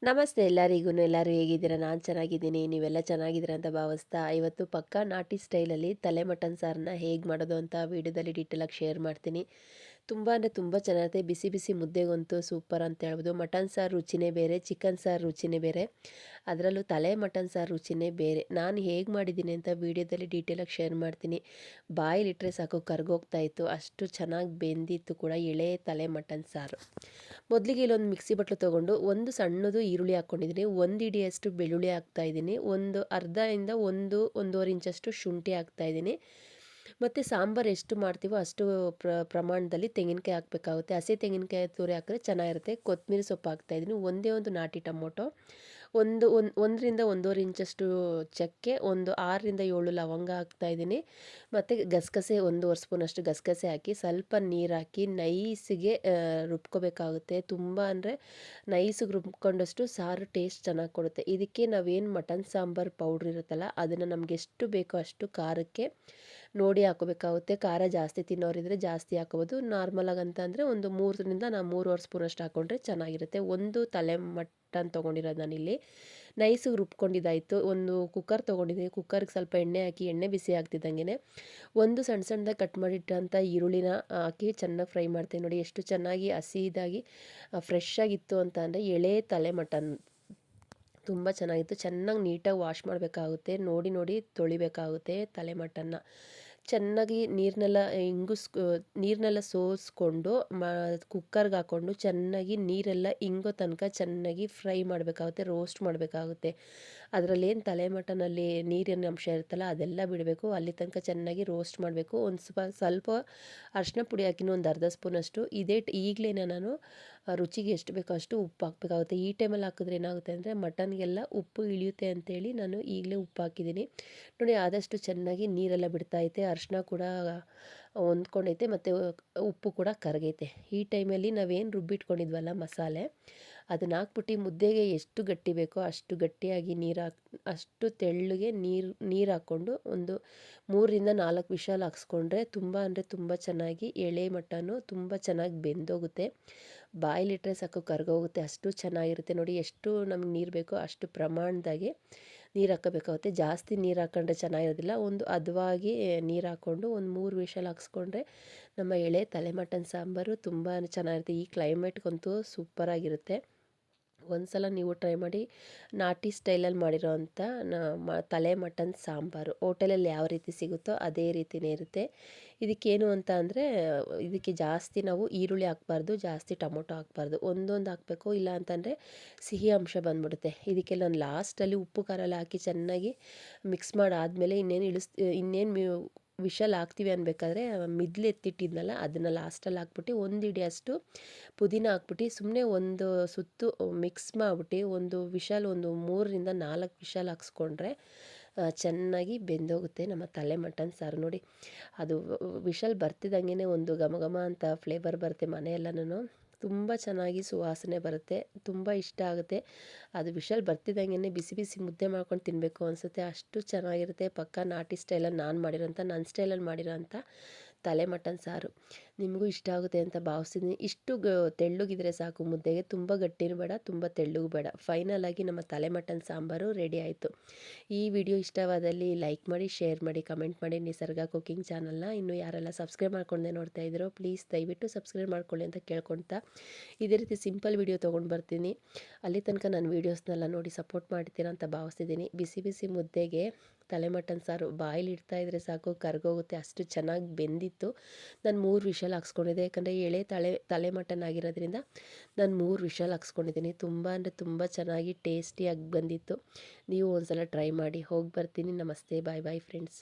ನಮಸ್ತೆ ಎಲ್ಲರಿಗೂ. ಎಲ್ಲರೂ ಹೇಗಿದ್ದೀರಾ? ನಾನು ಚೆನ್ನಾಗಿದ್ದೀನಿ, ನೀವೆಲ್ಲ ಚೆನ್ನಾಗಿದ್ದೀರಾ ಅಂತ ಭಾವಿಸ್ತಾ, ಇವತ್ತು ಪಕ್ಕಾ ನಾಟಿ ಸ್ಟೈಲಲ್ಲಿ ತಲೆ ಮಟನ್ ಸಾರನ್ನ ಹೇಗೆ ಮಾಡೋದು ಅಂತ ವೀಡಿಯೋದಲ್ಲಿ ಡೀಟೇಲಾಗಿ ಶೇರ್ ಮಾಡ್ತೀನಿ. ತುಂಬ ಅಂದರೆ ತುಂಬ ಚೆನ್ನಾಗಿರುತ್ತೆ. ಬಿಸಿ ಬಿಸಿ ಮುದ್ದೆಗಂತೂ ಸೂಪರ್ ಅಂತ ಹೇಳ್ಬೋದು. ಮಟನ್ ಸಾರು ರುಚಿನೇ ಬೇರೆ, ಚಿಕನ್ ಸಾರು ರುಚಿನೇ ಬೇರೆ, ಅದರಲ್ಲೂ ತಲೆ ಮಟನ್ ಸಾರು ರುಚಿನೇ ಬೇರೆ. ನಾನು ಹೇಗೆ ಮಾಡಿದ್ದೀನಿ ಅಂತ ವೀಡಿಯೋದಲ್ಲಿ ಡೀಟೇಲಾಗಿ ಶೇರ್ ಮಾಡ್ತೀನಿ. ಬಾಯಿಲಿಟ್ಟರೆ ಸಾಕು ಕರ್ಗೋಗ್ತಾ ಇತ್ತು, ಅಷ್ಟು ಚೆನ್ನಾಗಿ ಬೆಂದಿತ್ತು ಕೂಡ ಎಳೆ ತಲೆ ಮಟನ್ ಸಾರು. ಮೊದಲಿಗೆ ಇಲ್ಲೊಂದು ಮಿಕ್ಸಿ ಬಟ್ಲು ತೊಗೊಂಡು ಒಂದು ಸಣ್ಣದು ಈರುಳ್ಳಿ ಹಾಕ್ಕೊಂಡಿದ್ದೀನಿ, ಒಂದು ಇಡಿಯಷ್ಟು ಬೆಳ್ಳುಳ್ಳಿ ಹಾಕ್ತಾಯಿದ್ದೀನಿ, ಒಂದು ಅರ್ಧದಿಂದ ಒಂದೂವರೆ ಇಂಚಷ್ಟು ಶುಂಠಿ ಹಾಕ್ತಾಯಿದ್ದೀನಿ. ಮತ್ತು ಸಾಂಬಾರು ಎಷ್ಟು ಮಾಡ್ತೀವೋ ಅಷ್ಟು ಪ್ರಮಾಣದಲ್ಲಿ ತೆಂಗಿನಕಾಯಿ ಹಾಕಬೇಕಾಗುತ್ತೆ. ಹಸಿ ತೆಂಗಿನಕಾಯಿ ತುರಿ ಹಾಕಿದ್ರೆ ಚೆನ್ನಾಗಿರುತ್ತೆ. ಕೊತ್ತಂಬರಿ ಸೊಪ್ಪು ಹಾಕ್ತಾಯಿದ್ದೀನಿ, ಒಂದೇ ಒಂದು ನಾಟಿ ಟೊಮೊಟೊ, ಒಂದರಿಂದ ಒಂದೂವರೆ ಇಂಚಷ್ಟು ಚಕ್ಕೆ, ಒಂದು 6ರಿಂದ 7 ಲವಂಗ ಹಾಕ್ತಾಯಿದ್ದೀನಿ. ಮತ್ತು ಗಸಗಸೆ ಒಂದೂವರೆ ಸ್ಪೂನಷ್ಟು ಗಸಗಸೆ ಹಾಕಿ ಸ್ವಲ್ಪ ನೀರು ಹಾಕಿ ನೈಸಿಗೆ ರುಬ್ಕೋಬೇಕಾಗುತ್ತೆ. ತುಂಬ ಅಂದರೆ ನೈಸಿಗೆ ರುಬ್ಕೊಂಡಷ್ಟು ಸಾರು ಟೇಸ್ಟ್ ಚೆನ್ನಾಗಿ ಕೊಡುತ್ತೆ. ಇದಕ್ಕೆ ನಾವೇನು ಮಟನ್ ಸಾಂಬಾರು ಪೌಡ್ರ್ ಇರುತ್ತಲ್ಲ, ಅದನ್ನು ನಮ್ಗೆ ಎಷ್ಟು ಬೇಕೋ ಅಷ್ಟು ಖಾರಕ್ಕೆ ನೋಡಿ ಹಾಕೋಬೇಕಾಗುತ್ತೆ. ಖಾರ ಜಾಸ್ತಿ ತಿನ್ನೋರಿದ್ರೆ ಜಾಸ್ತಿ ಹಾಕೋಬೋದು. ನಾರ್ಮಲಾಗಿ ಅಂತ ಅಂದರೆ ಒಂದು 3ರಿಂದ 3.5 ಸ್ಪೂನಷ್ಟು ಹಾಕ್ಕೊಂಡ್ರೆ ಚೆನ್ನಾಗಿರುತ್ತೆ. ಒಂದು ತಲೆ ಮಟನ್ ತೊಗೊಂಡಿರೋದು ನಾನಿಲ್ಲಿ ನೈಸಿಗೆ ರುಬ್ಕೊಂಡಿದ್ದಾಯಿತು. ಒಂದು ಕುಕ್ಕರ್ ತೊಗೊಂಡಿದ್ದೀನಿ, ಕುಕ್ಕರ್ಗೆ ಸ್ವಲ್ಪ ಎಣ್ಣೆ ಹಾಕಿ, ಎಣ್ಣೆ ಬಿಸಿ ಆಗ್ತಿದ್ದಂಗೆ ಒಂದು ಸಣ್ಣ ಸಣ್ಣದಾಗಿ ಕಟ್ ಮಾಡಿಟ್ಟಂಥ ಈರುಳ್ಳಿನ ಹಾಕಿ ಚೆನ್ನಾಗಿ ಫ್ರೈ ಮಾಡ್ತೀನಿ. ನೋಡಿ ಎಷ್ಟು ಚೆನ್ನಾಗಿ ಹಸಿದಾಗಿ ಫ್ರೆಶ್ ಆಗಿತ್ತು ಅಂತ ಅಂದರೆ ಎಳೆ ತಲೆ ಮಟನ್ ತುಂಬ ಚೆನ್ನಾಗಿತ್ತು. ಚೆನ್ನಾಗಿ ನೀಟಾಗಿ ವಾಶ್ ಮಾಡಬೇಕಾಗುತ್ತೆ, ನೋಡಿ ನೋಡಿ ತೊಳಿಬೇಕಾಗುತ್ತೆ ತಲೆ ಮಟನ್ನ. ಚೆನ್ನಾಗಿ ನೀರನ್ನೆಲ್ಲ ಸೋಸಿಕೊಂಡು ಕುಕ್ಕರ್ಗೆ ಹಾಕ್ಕೊಂಡು ಚೆನ್ನಾಗಿ ನೀರೆಲ್ಲ ಇಂಗೋ ತನಕ ಚೆನ್ನಾಗಿ ಫ್ರೈ ಮಾಡಬೇಕಾಗುತ್ತೆ, ರೋಸ್ಟ್ ಮಾಡಬೇಕಾಗುತ್ತೆ. ಅದರಲ್ಲೇನು ತಲೆ ಮಟನಲ್ಲಿ ನೀರಿನ ಅಂಶ ಇರುತ್ತಲ್ಲ ಅದೆಲ್ಲ ಬಿಡಬೇಕು. ಅಲ್ಲಿ ತನಕ ಚೆನ್ನಾಗಿ ರೋಸ್ಟ್ ಮಾಡಬೇಕು. ಒಂದು ಸ್ವಲ್ಪ ಅರಿಶಿನ ಪುಡಿ ಹಾಕಿನ ಒಂದು ಅರ್ಧ ಸ್ಪೂನಷ್ಟು ಈಗಲೇ ನಾನು ರುಚಿಗೆ ಎಷ್ಟು ಬೇಕೋ ಅಷ್ಟು ಉಪ್ಪು ಹಾಕಬೇಕಾಗುತ್ತೆ. ಈ ಟೈಮಲ್ಲಿ ಹಾಕಿದ್ರೆ ಏನಾಗುತ್ತೆ ಅಂದರೆ ಮಟನ್ಗೆಲ್ಲ ಉಪ್ಪು ಇಳಿಯುತ್ತೆ ಅಂತೇಳಿ ನಾನು ಈಗಲೇ ಉಪ್ಪು ಹಾಕಿದ್ದೀನಿ. ನೋಡಿ ಆದಷ್ಟು ಚೆನ್ನಾಗಿ ನೀರೆಲ್ಲ ಬಿಡ್ತಾಯಿದೆ, ಅರಿಶಿನ ಕೂಡ ಹೊಂದ್ಕೊಂಡೈತೆ ಮತ್ತು ಉಪ್ಪು ಕೂಡ ಕರಗೈತೆ. ಈ ಟೈಮಲ್ಲಿ ನಾವೇನು ರುಬ್ಬಿಟ್ಕೊಂಡಿದ್ವಲ್ಲ ಮಸಾಲೆ, ಅದನ್ನ ಹಾಕ್ಬಿಟ್ಟು ಮುದ್ದೆಗೆ ಎಷ್ಟು ಗಟ್ಟಿ ಬೇಕೋ ಅಷ್ಟು ಗಟ್ಟಿಯಾಗಿ ಅಷ್ಟು ತೆಳ್ಳಗೆ ನೀರು ಹಾಕ್ಕೊಂಡು ಒಂದು 3ರಿಂದ 4 ವಿಷಲ್ ಹಾಕ್ಸ್ಕೊಂಡ್ರೆ ತುಂಬ ಅಂದರೆ ತುಂಬ ಚೆನ್ನಾಗಿ ಎಳೆ ಮಟನ್ನು ತುಂಬ ಚೆನ್ನಾಗಿ ಬೆಂದೋಗುತ್ತೆ. ಬಾಯಿಲಿಟ್ರೆ ಸಾಕು ಕರ್ಗೋಗುತ್ತೆ, ಅಷ್ಟು ಚೆನ್ನಾಗಿರುತ್ತೆ. ನೋಡಿ ಎಷ್ಟು ನಮ್ಗೆ ನೀರು ಬೇಕೋ ಅಷ್ಟು ಪ್ರಮಾಣದಾಗೆ ನೀರು ಹಾಕೋಬೇಕಾಗುತ್ತೆ. ಜಾಸ್ತಿ ನೀರು ಹಾಕ್ಕೊಂಡ್ರೆ ಚೆನ್ನಾಗಿರೋದಿಲ್ಲ. ಒಂದು ಹದವಾಗಿ ನೀರು ಹಾಕ್ಕೊಂಡು ಒಂದು 3 ವಿಷಲ್ ಹಾಕ್ಸ್ಕೊಂಡ್ರೆ ನಮ್ಮ ಎಳೆ ತಲೆ ಮಟನ್ ಸಾಂಬಾರು ತುಂಬ ಚೆನ್ನಾಗಿರುತ್ತೆ. ಈ ಕ್ಲೈಮೇಟ್ಗಂತೂ ಸೂಪರಾಗಿರುತ್ತೆ. ಒಂದು ಸಲ ನೀವು ಟ್ರೈ ಮಾಡಿ. ನಾಟಿ ಸ್ಟೈಲಲ್ಲಿ ಮಾಡಿರೋ ಅಂಥ ತಲೆ ಮಟನ್ ಸಾಂಬಾರು ಹೋಟೆಲಲ್ಲಿ ಯಾವ ರೀತಿ ಸಿಗುತ್ತೋ ಅದೇ ರೀತಿಯೇ ಇರುತ್ತೆ. ಇದಕ್ಕೇನು ಅಂತ ಅಂದರೆ ಇದಕ್ಕೆ ಜಾಸ್ತಿ ನಾವು ಈರುಳ್ಳಿ ಹಾಕ್ಬಾರ್ದು, ಜಾಸ್ತಿ ಟೊಮೊಟೊ ಹಾಕ್ಬಾರ್ದು, ಒಂದೊಂದು ಹಾಕಬೇಕು. ಇಲ್ಲ ಅಂತಂದರೆ ಸಿಹಿ ಅಂಶ ಬಂದ್ಬಿಡುತ್ತೆ. ಇದಕ್ಕೆ ನಾನು ಲಾಸ್ಟಲ್ಲಿ ಉಪ್ಪು ಖಾರ ಎಲ್ಲ ಹಾಕಿ ಚೆನ್ನಾಗಿ ಮಿಕ್ಸ್ ಮಾಡಾದಮೇಲೆ ಇನ್ನೇನು ವಿಷಲ್ ಹಾಕ್ತೀವಿ ಅನ್ಬೇಕಾದ್ರೆ ಮಿದ್ಲು ಎತ್ತಿಟ್ಟಿದ್ನಲ್ಲ ಅದನ್ನು ಲಾಸ್ಟಲ್ಲಿ ಹಾಕ್ಬಿಟ್ಟು ಒಂದು ಹಿಡಿಯಷ್ಟು ಪುದೀನ ಹಾಕ್ಬಿಟ್ಟು ಸುಮ್ಮನೆ ಒಂದು ಸುತ್ತು ಮಿಕ್ಸ್ ಮಾಡಿಬಿಟ್ಟು ಒಂದು 3ರಿಂದ 4 ವಿಷಲ್ ಹಾಕ್ಸ್ಕೊಂಡ್ರೆ ಚೆನ್ನಾಗಿ ಬೆಂದೋಗುತ್ತೆ ನಮ್ಮ ತಲೆ ಮಟನ್ ಸಾರು. ನೋಡಿ ಅದು ವಿಷಲ್ ಬರ್ತಿದ್ದಂಗೆ ಒಂದು ಘಮ ಘಮ ಅಂತ ಫ್ಲೇವರ್ ಬರುತ್ತೆ. ಮನೆಯೆಲ್ಲನೂ ತುಂಬ ಚೆನ್ನಾಗಿ ಸುವಾಸನೆ ಬರುತ್ತೆ, ತುಂಬ ಇಷ್ಟ ಆಗುತ್ತೆ. ಅದು ವಿಷಲ್ ಬರ್ತಿದ್ದಂಗೆ ಬಿಸಿ ಬಿಸಿ ಮುದ್ದೆ ಮಾಡ್ಕೊಂಡು ತಿನ್ನಬೇಕು ಅನಿಸುತ್ತೆ, ಅಷ್ಟು ಚೆನ್ನಾಗಿರುತ್ತೆ. ಪಕ್ಕಾ ನಾಟಿ ಸ್ಟೈಲಲ್ಲಿ ನನ್ನ ಸ್ಟೈಲಲ್ಲಿ ಮಾಡಿರೋಂಥ ತಲೆ ಮಟನ್ ಸಾರು ನಿಮಗೂ ಇಷ್ಟ ಆಗುತ್ತೆ ಅಂತ ಭಾವಿಸ್ತೀನಿ. ಇಷ್ಟು ತೆಳ್ಳಗಿದ್ರೆ ಸಾಕು ಮುದ್ದೆಗೆ, ತುಂಬ ಗಟ್ಟಿನೂ ಬೇಡ, ತುಂಬ ತೆಳ್ಳಗೂ ಬೇಡ. ಫೈನಲಾಗಿ ನಮ್ಮ ತಲೆ ಮಟನ್ ಸಾಂಬಾರು ರೆಡಿ ಆಯಿತು. ಈ ವಿಡಿಯೋ ಇಷ್ಟವಾದಲ್ಲಿ ಲೈಕ್ ಮಾಡಿ, ಶೇರ್ ಮಾಡಿ, ಕಮೆಂಟ್ ಮಾಡಿ. ನಿಸರ್ಗ ಕುಕಿಂಗ್ ಚಾನಲ್ನ ಇನ್ನೂ ಯಾರೆಲ್ಲ ಸಬ್ಸ್ಕ್ರೈಬ್ ಮಾಡ್ಕೊಂಡೆ ನೋಡ್ತಾ ಇದ್ದೀರೋ ಪ್ಲೀಸ್ ದಯವಿಟ್ಟು ಸಬ್ಸ್ಕ್ರೈಬ್ ಮಾಡ್ಕೊಳ್ಳಿ ಅಂತ ಕೇಳ್ಕೊಳ್ತಾ, ಇದೇ ರೀತಿ ಸಿಂಪಲ್ ವಿಡಿಯೋ ತೊಗೊಂಡು ಬರ್ತೀನಿ. ಅಲ್ಲಿ ತನಕ ನನ್ನ ವೀಡಿಯೋಸ್ನೆಲ್ಲ ನೋಡಿ ಸಪೋರ್ಟ್ ಮಾಡ್ತೀರಾ ಅಂತ ಭಾವಿಸ್ತಿದ್ದೀನಿ. ಬಿಸಿ ಬಿಸಿ ಮುದ್ದೆಗೆ ತಲೆ ಮಟನ್ ಸಾರು ಬಾಯಲ್ಲಿ ಇಡ್ತಾ ಇದ್ರೆ ಸಾಕು ಕರ್ಗೋಗುತ್ತೆ, ಅಷ್ಟು ಚೆನ್ನಾಗಿ ಬೆಂದಿತ್ತು. ನಾನು 3 ವಿಷಲ್ ಹಾಕ್ಸ್ಕೊಂಡಿದ್ದೆ, ಯಾಕಂದರೆ ಎಳೆ ತಲೆ ಮಟನ್ ಆಗಿರೋದ್ರಿಂದ ನಾನು 3 ವಿಷಲ್ ಹಾಕ್ಸ್ಕೊಂಡಿದ್ದೀನಿ. ತುಂಬ ಅಂದರೆ ತುಂಬ ಚೆನ್ನಾಗಿ ಟೇಸ್ಟಿಯಾಗಿ ಬಂದಿತ್ತು. ನೀವು ಒಂದ್ಸಲ ಟ್ರೈ ಮಾಡಿ. ಹೋಗಿ ಬರ್ತೀನಿ. ನಮಸ್ತೆ, ಬಾಯ್ ಬಾಯ್ ಫ್ರೆಂಡ್ಸ್.